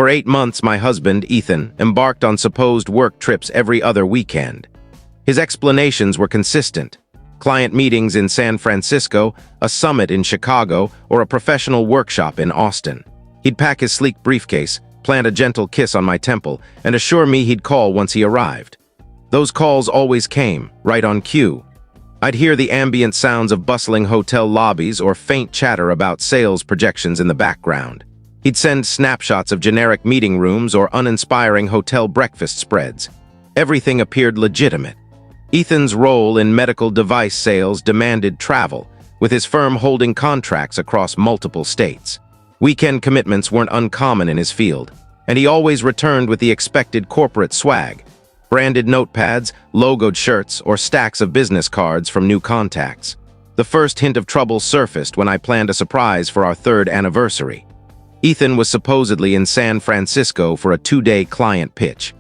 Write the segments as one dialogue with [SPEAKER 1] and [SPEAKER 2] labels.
[SPEAKER 1] For 8 months, my husband, Ethan, embarked on supposed work trips every other weekend. His explanations were consistent. Client meetings in San Francisco, a summit in Chicago, or a professional workshop in Austin. He'd pack his sleek briefcase, plant a gentle kiss on my temple, and assure me he'd call once he arrived. Those calls always came, right on cue. I'd hear the ambient sounds of bustling hotel lobbies or faint chatter about sales projections in the background. He'd send snapshots of generic meeting rooms or uninspiring hotel breakfast spreads. Everything appeared legitimate. Ethan's role in medical device sales demanded travel, with his firm holding contracts across multiple states. Weekend commitments weren't uncommon in his field, and he always returned with the expected corporate swag: branded notepads, logoed shirts, or stacks of business cards from new contacts. The first hint of trouble surfaced when I planned a surprise for our 3rd anniversary. Ethan was supposedly in San Francisco for a 2-day client pitch.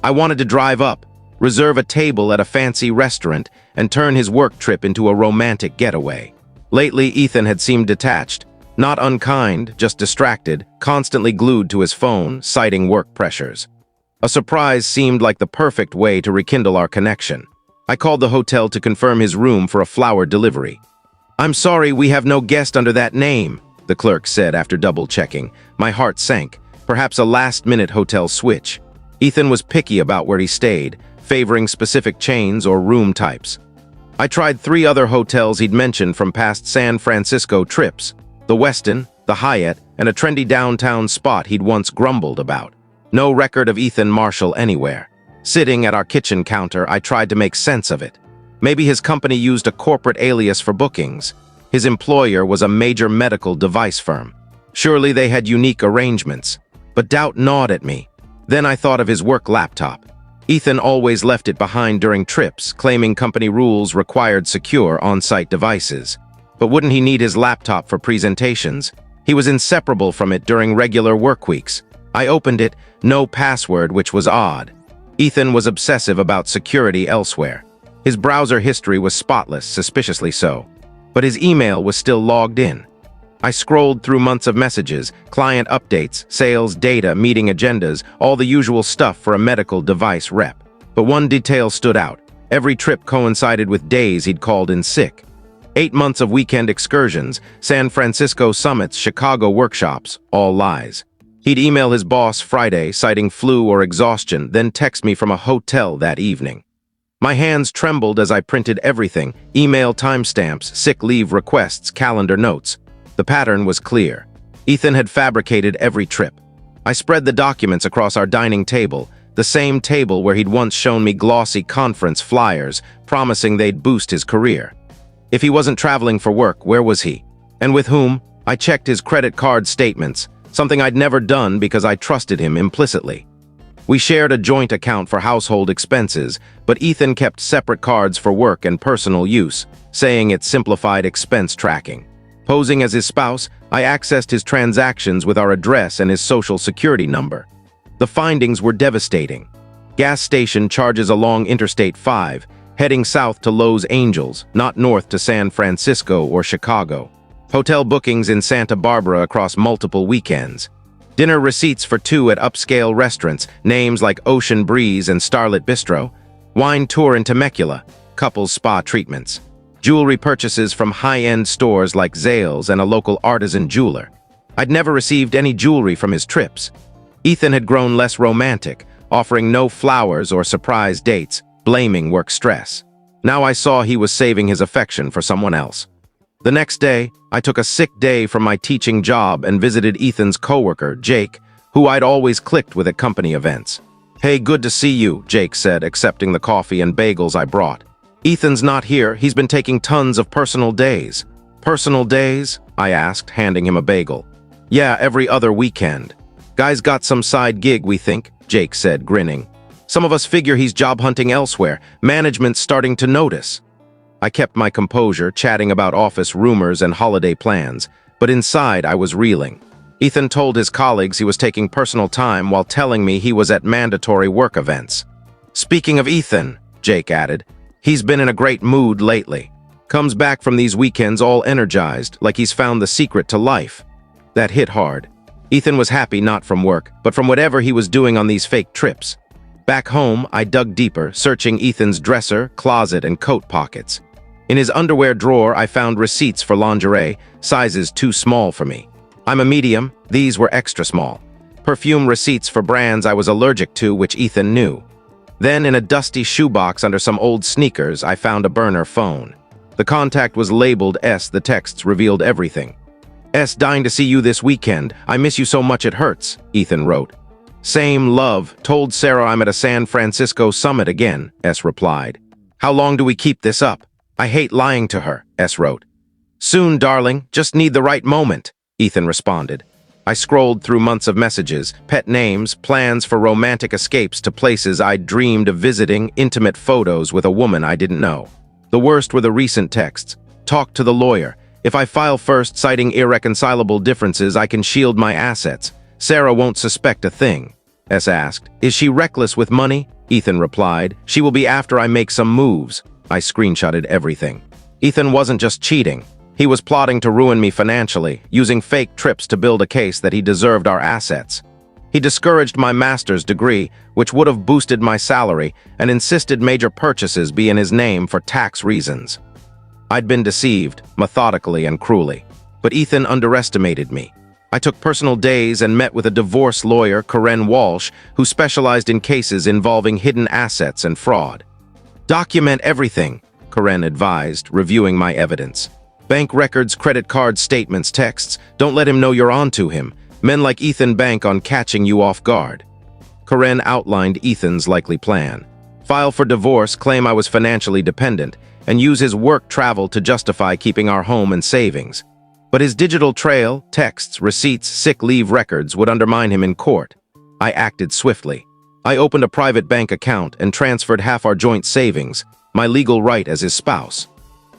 [SPEAKER 1] I wanted to drive up, reserve a table at a fancy restaurant, and turn his work trip into a romantic getaway. Lately, Ethan had seemed detached, not unkind, just distracted, constantly glued to his phone, citing work pressures. A surprise seemed like the perfect way to rekindle our connection. I called the hotel to confirm his room for a flower delivery. "I'm sorry, we have no guest under that name," the clerk said after double-checking. My heart sank, perhaps a last-minute hotel switch. Ethan was picky about where he stayed, favoring specific chains or room types. I tried 3 other hotels he'd mentioned from past San Francisco trips: the Westin, the Hyatt, and a trendy downtown spot he'd once grumbled about. No record of Ethan Marshall anywhere. Sitting at our kitchen counter, I tried to make sense of it. Maybe his company used a corporate alias for bookings. His employer was a major medical device firm. Surely they had unique arrangements. But doubt gnawed at me. Then I thought of his work laptop. Ethan always left it behind during trips, claiming company rules required secure on-site devices. But wouldn't he need his laptop for presentations? He was inseparable from it during regular work weeks. I opened it, no password, which was odd. Ethan was obsessive about security elsewhere. His browser history was spotless, suspiciously so. But his email was still logged in. I scrolled through months of messages, client updates, sales data, meeting agendas, all the usual stuff for a medical device rep. But one detail stood out. Every trip coincided with days he'd called in sick. 8 months of weekend excursions, San Francisco summits, Chicago workshops, all lies. He'd email his boss Friday, citing flu or exhaustion, then text me from a hotel that evening. My hands trembled as I printed everything: email timestamps, sick leave requests, calendar notes. The pattern was clear. Ethan had fabricated every trip. I spread the documents across our dining table, the same table where he'd once shown me glossy conference flyers, promising they'd boost his career. If he wasn't traveling for work, where was he? And with whom? I checked his credit card statements, something I'd never done because I trusted him implicitly. We shared a joint account for household expenses, but Ethan kept separate cards for work and personal use, saying it simplified expense tracking. Posing as his spouse, I accessed his transactions with our address and his social security number. The findings were devastating. Gas station charges along Interstate 5, heading south to Los Angeles, not north to San Francisco or Chicago. Hotel bookings in Santa Barbara across multiple weekends. Dinner receipts for 2 at upscale restaurants, names like Ocean Breeze and Starlit Bistro. Wine tour in Temecula, couples spa treatments. Jewelry purchases from high-end stores like Zales and a local artisan jeweler. I'd never received any jewelry from his trips. Ethan had grown less romantic, offering no flowers or surprise dates, blaming work stress. Now I saw he was saving his affection for someone else. The next day, I took a sick day from my teaching job and visited Ethan's coworker, Jake, who I'd always clicked with at company events. "Hey, good to see you," Jake said, accepting the coffee and bagels I brought. "Ethan's not here. He's been taking tons of personal days." "Personal days?" I asked, handing him a bagel. "Yeah, every other weekend. Guy's got some side gig, we think," Jake said, grinning. "Some of us figure he's job hunting elsewhere. Management's starting to notice." I kept my composure, chatting about office rumors and holiday plans, but inside I was reeling. Ethan told his colleagues he was taking personal time while telling me he was at mandatory work events. "Speaking of Ethan," Jake added, "he's been in a great mood lately. Comes back from these weekends all energized, like he's found the secret to life." That hit hard. Ethan was happy not from work, but from whatever he was doing on these fake trips. Back home, I dug deeper, searching Ethan's dresser, closet, and coat pockets. In his underwear drawer, I found receipts for lingerie, sizes too small for me. I'm a medium, these were extra small. Perfume receipts for brands I was allergic to, which Ethan knew. Then, in a dusty shoebox under some old sneakers, I found a burner phone. The contact was labeled S. The texts revealed everything. S, dying to see you this weekend. I miss you so much it hurts, Ethan wrote. Same, love. Told Sarah I'm at a San Francisco summit again, S replied. How long do we keep this up? I hate lying to her, S wrote. Soon, darling. Just need the right moment, Ethan responded. I scrolled through months of messages, pet names, plans for romantic escapes to places I'd dreamed of visiting, intimate photos with a woman I didn't know. The worst were the recent texts. Talk to the lawyer. If I file first citing irreconcilable differences, I can shield my assets. Sarah won't suspect a thing. S asked. Is she reckless with money? Ethan replied. She will be after I make some moves. I screenshotted everything. Ethan wasn't just cheating. He was plotting to ruin me financially, using fake trips to build a case that he deserved our assets. He discouraged my master's degree, which would have boosted my salary, and insisted major purchases be in his name for tax reasons. I'd been deceived, methodically and cruelly. But Ethan underestimated me. I took personal days and met with a divorce lawyer, Corinne Walsh, who specialized in cases involving hidden assets and fraud. Document everything, Corinne advised, reviewing my evidence. Bank records, credit card statements, texts. Don't let him know you're on to him. Men like Ethan bank on catching you off guard. Corinne outlined Ethan's likely plan. File for divorce, claim I was financially dependent, and use his work travel to justify keeping our home and savings. But his digital trail, texts, receipts, sick leave records would undermine him in court. I acted swiftly. I opened a private bank account and transferred half our joint savings, my legal right as his spouse.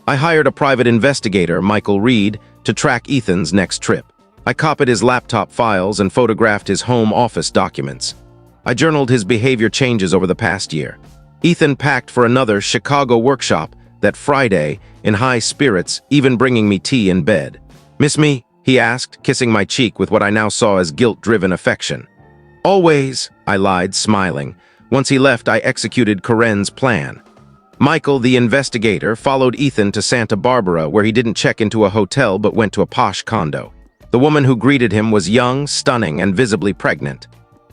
[SPEAKER 1] I hired a private investigator, Michael Reed, to track Ethan's next trip. I copied his laptop files and photographed his home office documents. I journaled his behavior changes over the past year. Ethan packed for another Chicago workshop that Friday, in high spirits, even bringing me tea in bed. Miss me? He asked, kissing my cheek with what I now saw as guilt-driven affection. Always, I lied, smiling. Once he left, I executed Corinne's plan. Michael, the investigator, followed Ethan to Santa Barbara, where he didn't check into a hotel but went to a posh condo. The woman who greeted him was young, stunning, and visibly pregnant.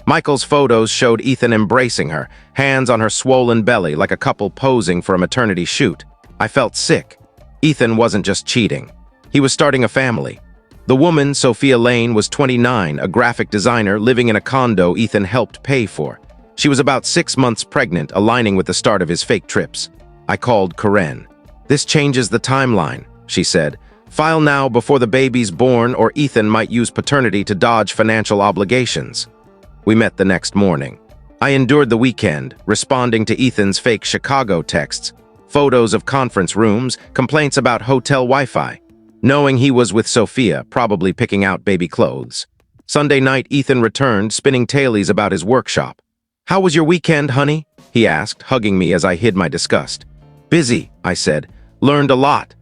[SPEAKER 1] Michael's photos showed Ethan embracing her, hands on her swollen belly like a couple posing for a maternity shoot. I felt sick. Ethan wasn't just cheating. He was starting a family. The woman, Sophia Lane, was 29, a graphic designer living in a condo Ethan helped pay for. She was about 6 months pregnant, aligning with the start of his fake trips. I called Corinne. This changes the timeline, she said. File now before the baby's born or Ethan might use paternity to dodge financial obligations. We met the next morning. I endured the weekend, responding to Ethan's fake Chicago texts, photos of conference rooms, complaints about hotel Wi-Fi, knowing he was with Sophia, probably picking out baby clothes. Sunday night, Ethan returned, spinning tailies about his workshop. How was your weekend, honey? He asked, hugging me as I hid my disgust. Busy, I said. Learned a lot.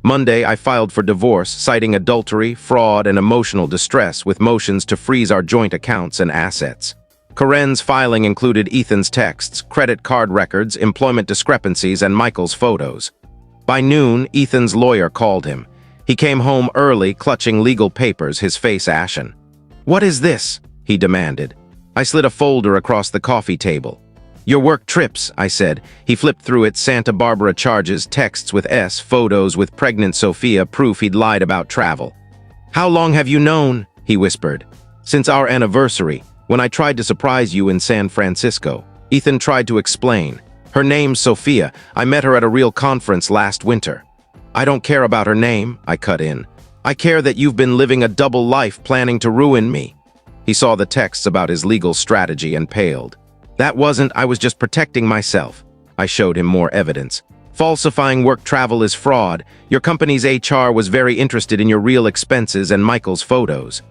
[SPEAKER 1] Monday, I filed for divorce, citing adultery, fraud, and emotional distress with motions to freeze our joint accounts and assets. Corinne's filing included Ethan's texts, credit card records, employment discrepancies, and Michael's photos. By noon, Ethan's lawyer called him. He came home early, clutching legal papers, his face ashen. What is this? He demanded. I slid a folder across the coffee table. Your work trips, I said. He flipped through it, Santa Barbara charges, texts with S, photos with pregnant Sophia, proof he'd lied about travel. How long have you known? He whispered. Since our anniversary, when I tried to surprise you in San Francisco. Ethan tried to explain. Her name's Sophia. I met her at a real conference last winter. I don't care about her name, I cut in. I care that you've been living a double life planning to ruin me. He saw the texts about his legal strategy and paled. That wasn't, I was just protecting myself. I showed him more evidence. Falsifying work travel is fraud. Your company's HR was very interested in your real expenses and Michael's photos.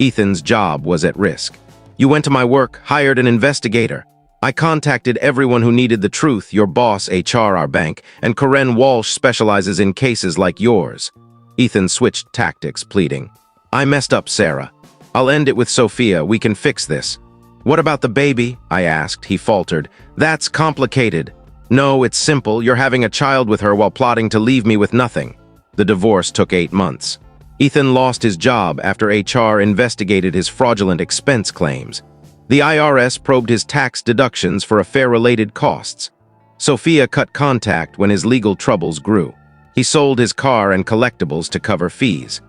[SPEAKER 1] Ethan's job was at risk. You went to my work, hired an investigator. I contacted everyone who needed the truth, your boss, HR, our bank, and Corinne Walsh specializes in cases like yours. Ethan switched tactics, pleading. I messed up, Sarah. I'll end it with Sophia. We can fix this. What about the baby? I asked. He faltered. That's complicated. No, it's simple. You're having a child with her while plotting to leave me with nothing. The divorce took 8 months. Ethan lost his job after HR investigated his fraudulent expense claims. The IRS probed his tax deductions for affair-related costs. Sophia cut contact when his legal troubles grew. He sold his car and collectibles to cover fees.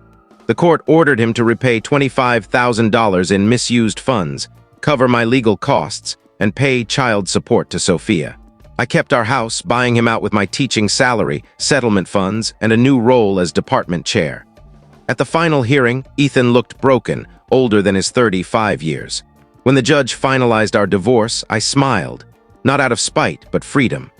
[SPEAKER 1] The court ordered him to repay $25,000 in misused funds, cover my legal costs, and pay child support to Sophia. I kept our house, buying him out with my teaching salary, settlement funds, and a new role as department chair. At the final hearing, Ethan looked broken, older than his 35 years. When the judge finalized our divorce, I smiled, not out of spite, but freedom.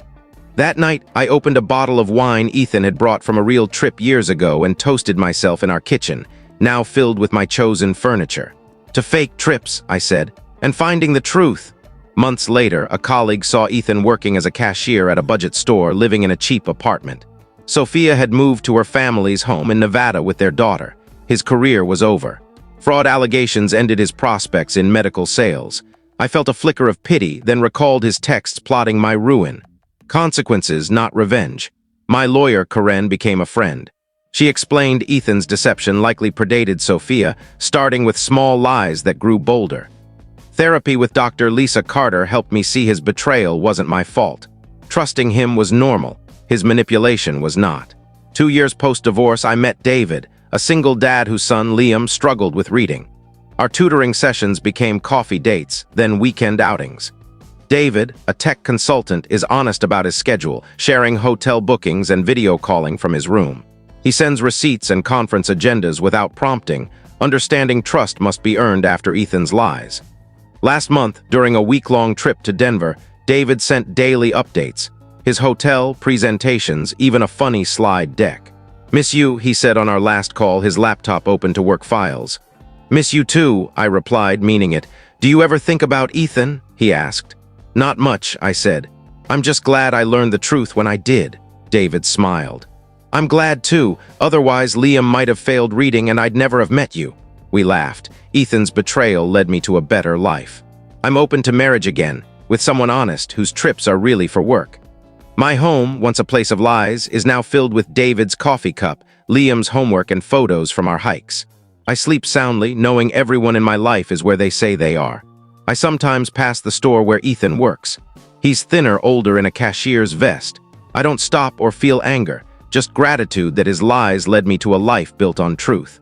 [SPEAKER 1] That night, I opened a bottle of wine Ethan had brought from a real trip years ago and toasted myself in our kitchen, now filled with my chosen furniture. To fake trips, I said, and finding the truth. Months later, a colleague saw Ethan working as a cashier at a budget store, living in a cheap apartment. Sophia had moved to her family's home in Nevada with their daughter. His career was over. Fraud allegations ended his prospects in medical sales. I felt a flicker of pity, then recalled his texts plotting my ruin. Consequences, not revenge. My lawyer, Karen, became a friend. She explained Ethan's deception likely predated Sophia, starting with small lies that grew bolder. Therapy with Dr. Lisa Carter helped me see his betrayal wasn't my fault. Trusting him was normal. His manipulation was not. 2 years post-divorce, I met David, a single dad whose son, Liam, struggled with reading. Our tutoring sessions became coffee dates, then weekend outings. David, a tech consultant, is honest about his schedule, sharing hotel bookings and video calling from his room. He sends receipts and conference agendas without prompting, understanding trust must be earned after Ethan's lies. Last month, during a week-long trip to Denver, David sent daily updates. His hotel, presentations, even a funny slide deck. "Miss you," he said on our last call, his laptop open to work files. "Miss you too," I replied, meaning it. "Do you ever think about Ethan?" he asked. "Not much," I said. "I'm just glad I learned the truth when I did." David smiled. "I'm glad too, otherwise Liam might have failed reading and I'd never have met you." We laughed. Ethan's betrayal led me to a better life. I'm open to marriage again, with someone honest whose trips are really for work. My home, once a place of lies, is now filled with David's coffee cup, Liam's homework, and photos from our hikes. I sleep soundly, knowing everyone in my life is where they say they are. I sometimes pass the store where Ethan works. He's thinner, older, in a cashier's vest. I don't stop or feel anger, just gratitude that his lies led me to a life built on truth.